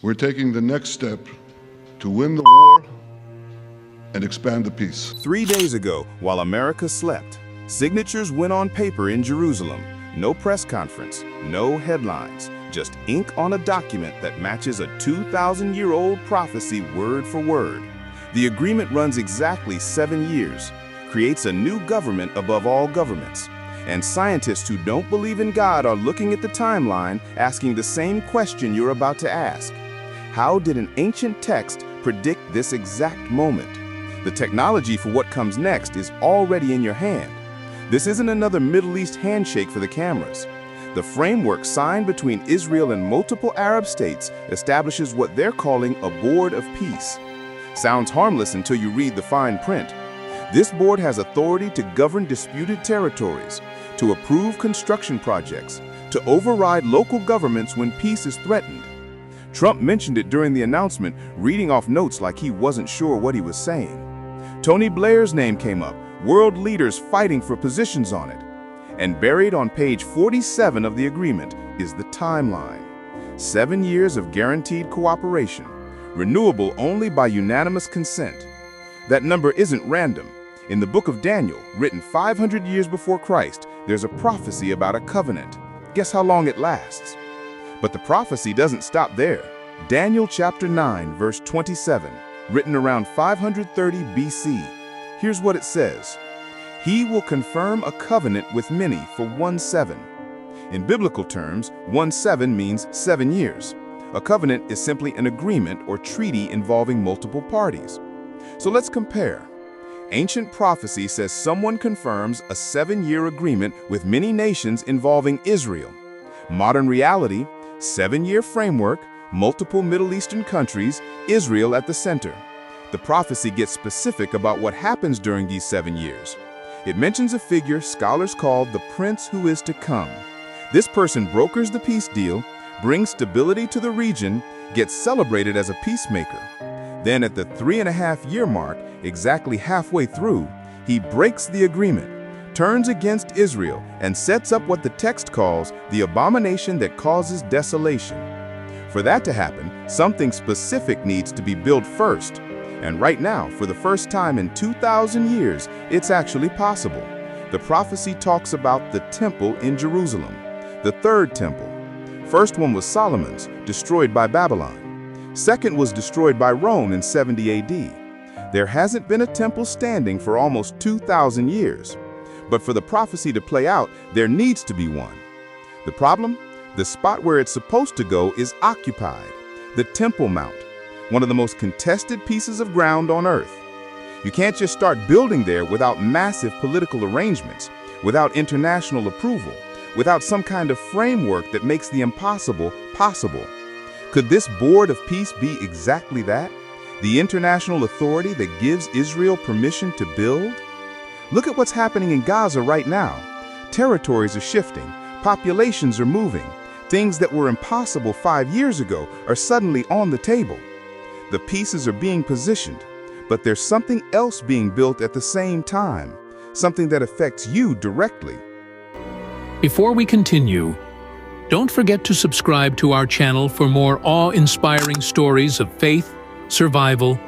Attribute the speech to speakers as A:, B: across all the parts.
A: We're taking the next step to win the war and expand the peace.
B: 3 days ago, while America slept, signatures went on paper in Jerusalem. No press conference, no headlines, just ink on a document that matches a 2,000-year-old prophecy word for word. The agreement runs exactly 7 years, creates a new government above all governments. And scientists who don't believe in God are looking at the timeline, asking the same question you're about to ask. How did an ancient text predict this exact moment? The technology for what comes next is already in your hand. This isn't another Middle East handshake for the cameras. The framework signed between Israel and multiple Arab states establishes what they're calling a board of peace. Sounds harmless until you read the fine print. This board has authority to govern disputed territories, to approve construction projects, to override local governments when peace is threatened. Trump mentioned it during the announcement, reading off notes like he wasn't sure what he was saying. Tony Blair's name came up, world leaders fighting for positions on it. And buried on page 47 of the agreement is the timeline. 7 years of guaranteed cooperation, renewable only by unanimous consent. That number isn't random. In the book of Daniel, written 500 years before Christ, there's a prophecy about a covenant. Guess how long it lasts? But the prophecy doesn't stop there. Daniel chapter 9, verse 27, written around 530 BC. Here's what it says. He will confirm a covenant with many for 1 7. In biblical terms, 1 7 means 7 years. A covenant is simply an agreement or treaty involving multiple parties. So let's compare. Ancient prophecy says someone confirms a 7-year agreement with many nations involving Israel. Modern reality, 7-year framework, multiple Middle Eastern countries, Israel at the center. The prophecy gets specific about what happens during these 7 years. It mentions a figure scholars call the Prince who is to come. This person brokers the peace deal, brings stability to the region, gets celebrated as a peacemaker. Then at the 3.5-year mark, exactly halfway through, he breaks the agreement, turns against Israel, and sets up what the text calls the abomination that causes desolation. For that to happen, something specific needs to be built first. And right now, for the first time in 2,000 years, it's actually possible. The prophecy talks about the temple in Jerusalem, the third temple. First one was Solomon's, destroyed by Babylon. Second was destroyed by Rome in 70 AD. There hasn't been a temple standing for almost 2,000 years. But for the prophecy to play out, there needs to be one. The problem? The spot where it's supposed to go is occupied. The Temple Mount, one of the most contested pieces of ground on earth. You can't just start building there without massive political arrangements, without international approval, without some kind of framework that makes the impossible possible. Could this board of peace be exactly that? The international authority that gives Israel permission to build? Look at what's happening in Gaza right now. Territories are shifting, populations are moving. Things that were impossible 5 years ago are suddenly on the table. The pieces are being positioned, but there's something else being built at the same time, something that affects you directly.
C: Before we continue, don't forget to subscribe to our channel for more awe-inspiring stories of faith, survival,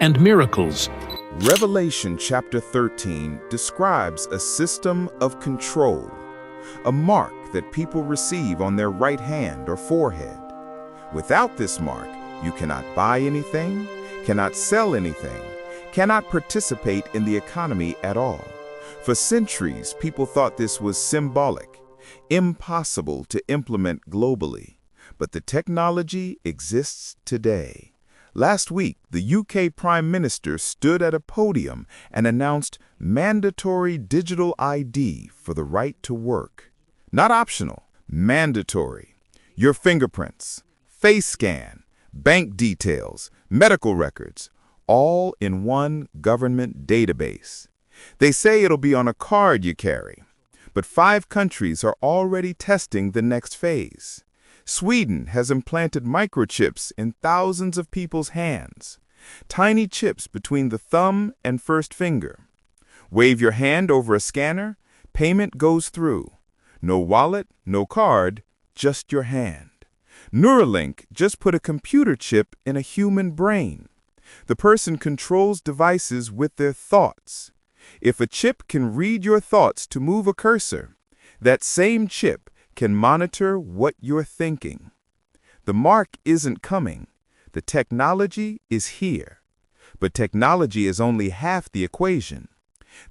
C: and miracles.
B: Revelation chapter 13 describes a system of control, a mark that people receive on their right hand or forehead. Without this mark, you cannot buy anything, cannot sell anything, cannot participate in the economy at all. For centuries, people thought this was symbolic, impossible to implement globally. But the technology exists today. Last week, the UK Prime Minister stood at a podium and announced mandatory digital ID for the right to work. Not optional, mandatory. Your fingerprints, face scan, bank details, medical records, all in one government database. They say it'll be on a card you carry. But 5 countries are already testing the next phase. Sweden has implanted microchips in thousands of people's hands. Tiny chips between the thumb and first finger. Wave your hand over a scanner, payment goes through. No wallet, no card, just your hand. Neuralink just put a computer chip in a human brain. The person controls devices with their thoughts. If a chip can read your thoughts to move a cursor, that same chip can monitor what you're thinking. The mark isn't coming. The technology is here. But technology is only half the equation.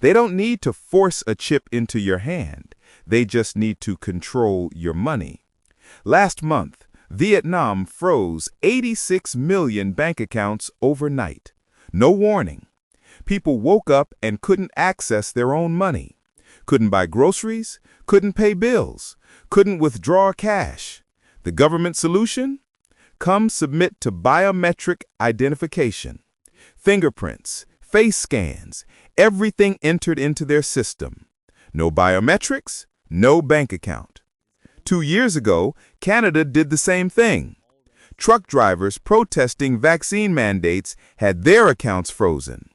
B: They don't need to force a chip into your hand. They just need to control your money. Last month, Vietnam froze 86 million bank accounts overnight. No warning. People woke up and couldn't access their own money. Couldn't buy groceries, couldn't pay bills, couldn't withdraw cash. The government solution? Come submit to biometric identification. Fingerprints, face scans, everything entered into their system. No biometrics, no bank account. 2 years ago, Canada did the same thing. Truck drivers protesting vaccine mandates had their accounts frozen.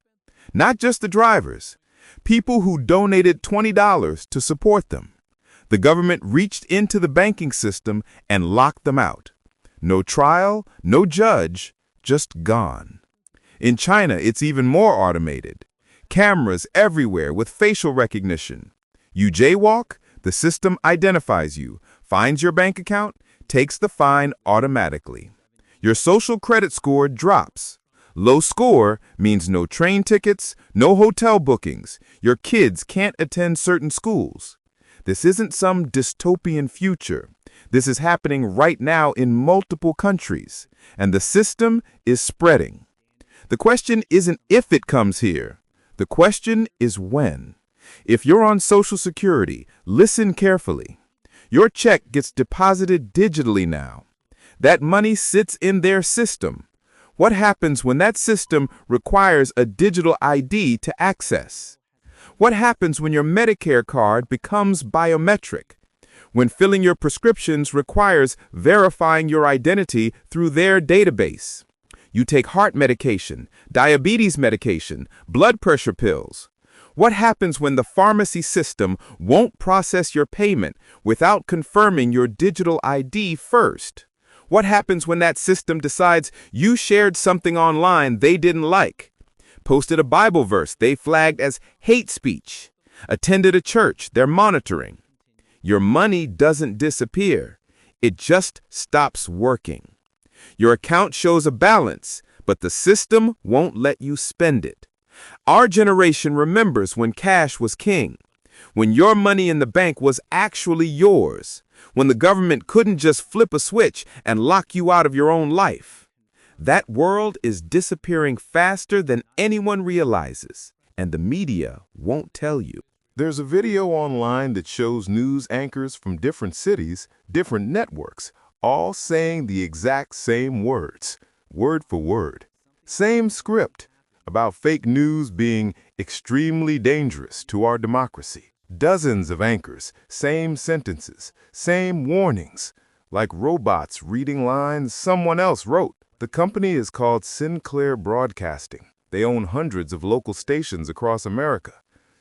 B: Not just the drivers, people who donated $20 to support them. The government reached into the banking system and locked them out. No trial, no judge, just gone. In China, it's even more automated. Cameras everywhere with facial recognition. You jaywalk, the system identifies you, finds your bank account, takes the fine automatically. Your social credit score drops. Low score means no train tickets, no hotel bookings. Your kids can't attend certain schools. This isn't some dystopian future. This is happening right now in multiple countries, and the system is spreading. The question isn't if it comes here. The question is when. If you're on Social Security, listen carefully. Your check gets deposited digitally now. That money sits in their system. What happens when that system requires a digital ID to access? What happens when your Medicare card becomes biometric? When filling your prescriptions requires verifying your identity through their database? You take heart medication, diabetes medication, blood pressure pills. What happens when the pharmacy system won't process your payment without confirming your digital ID first? What happens when that system decides you shared something online they didn't like, posted a Bible verse they flagged as hate speech, attended a church they're monitoring? Your money doesn't disappear. It just stops working. Your account shows a balance, but the system won't let you spend it. Our generation remembers when cash was king, when your money in the bank was actually yours, when the government couldn't just flip a switch and lock you out of your own life. That world is disappearing faster than anyone realizes, and the media won't tell you.
D: There's a video online that shows news anchors from different cities, different networks, all saying the exact same words, word for word. Same script, about fake news being extremely dangerous to our democracy. Dozens of anchors, same sentences, same warnings, like robots reading lines someone else wrote. The company is called Sinclair Broadcasting. They own hundreds of local stations across America.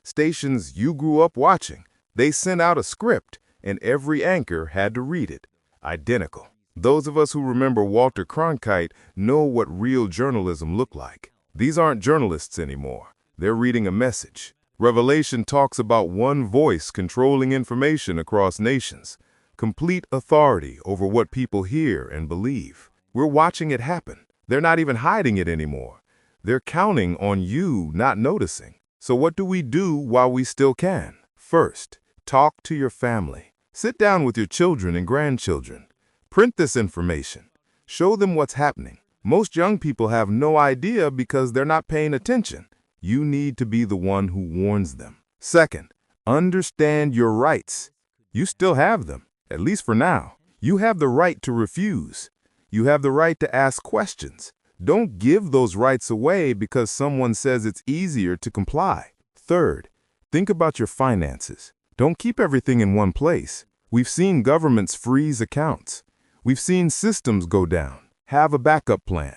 D: Stations you grew up watching. They sent out a script, and every anchor had to read it. Identical. Those of us who remember Walter Cronkite know what real journalism looked like. These aren't journalists anymore. They're reading a message. Revelation talks about one voice controlling information across nations, complete authority over what people hear and believe. We're watching it happen. They're not even hiding it anymore. They're counting on you not noticing. So what do we do while we still can? First, talk to your family. Sit down with your children and grandchildren. Print this information. Show them what's happening. Most young people have no idea because they're not paying attention. You need to be the one who warns them. Second, understand your rights. You still have them, at least for now. You have the right to refuse. You have the right to ask questions. Don't give those rights away because someone says it's easier to comply. Third, think about your finances. Don't keep everything in one place. We've seen governments freeze accounts. We've seen systems go down. Have a backup plan.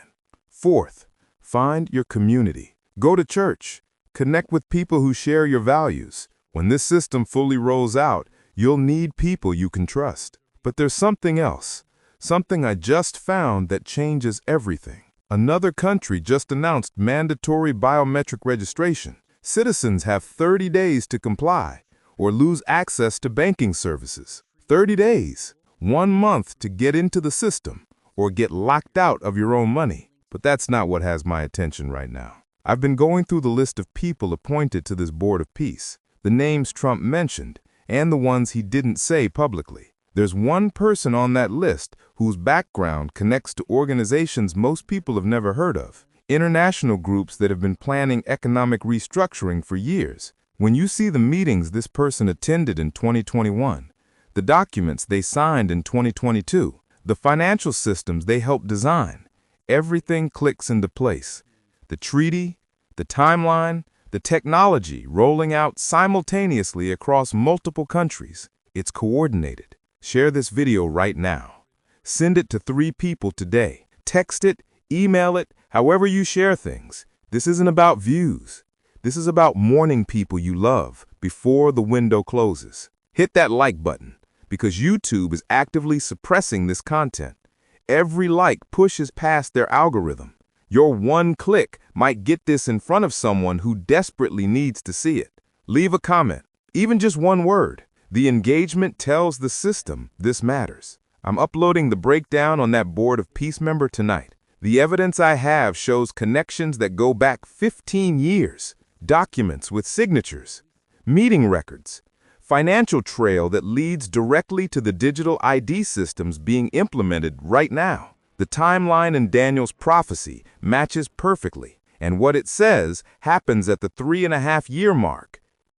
D: Fourth, find your community. Go to church. Connect with people who share your values. When this system fully rolls out, you'll need people you can trust. But there's something else. something I just found that changes everything. Another country just announced mandatory biometric registration. Citizens have 30 days to comply or lose access to banking services. 30 days, 1 month to get into the system or get locked out of your own money. But that's not what has my attention right now. I've been going through the list of people appointed to this Board of Peace, the names Trump mentioned, and the ones he didn't say publicly. There's one person on that list whose background connects to organizations most people have never heard of, international groups that have been planning economic restructuring for years. When you see the meetings this person attended in 2021, the documents they signed in 2022, the financial systems they helped design, everything clicks into place. The treaty, the timeline, the technology rolling out simultaneously across multiple countries. It's coordinated. Share this video right now. Send it to 3 people today. Text it, email it, however you share things. This isn't about views. This is about mourning people you love before the window closes. Hit that like button because YouTube is actively suppressing this content. Every like pushes past their algorithm. Your one click might get this in front of someone who desperately needs to see it. Leave a comment, even just one word. The engagement tells the system this matters. I'm uploading the breakdown on that Board of Peace member tonight. The evidence I have shows connections that go back 15 years, documents with signatures, meeting records, financial trail that leads directly to the digital ID systems being implemented right now. The timeline in Daniel's prophecy matches perfectly, and what it says happens at the 3.5-year mark.